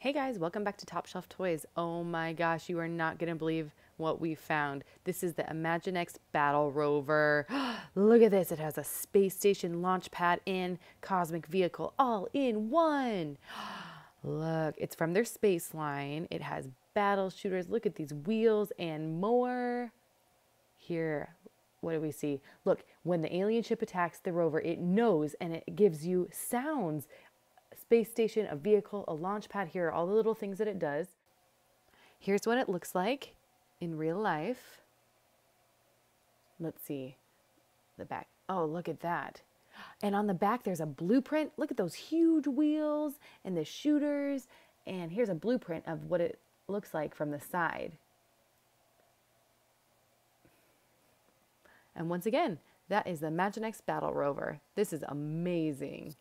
Hey guys, welcome back to Top Shelf Toys. Oh my gosh, you are not going to believe what we found. This is the Imaginext Battle Rover. Look at this. It has a space station launch pad and cosmic vehicle all in one. Look, it's from their space line. It has battle shooters. Look at these wheels and more. Here, what do we see? Look, when the alien ship attacks the rover, it knows and it gives you sounds. Space station, a vehicle, a launch pad. Here are all the little things that it does. Here's what it looks like in real life. Let's see the back. Oh, look at that. And on the back, there's a blueprint. Look at those huge wheels and the shooters. And here's a blueprint of what it looks like from the side. And once again, that is the Imaginext Battle Rover. This is amazing.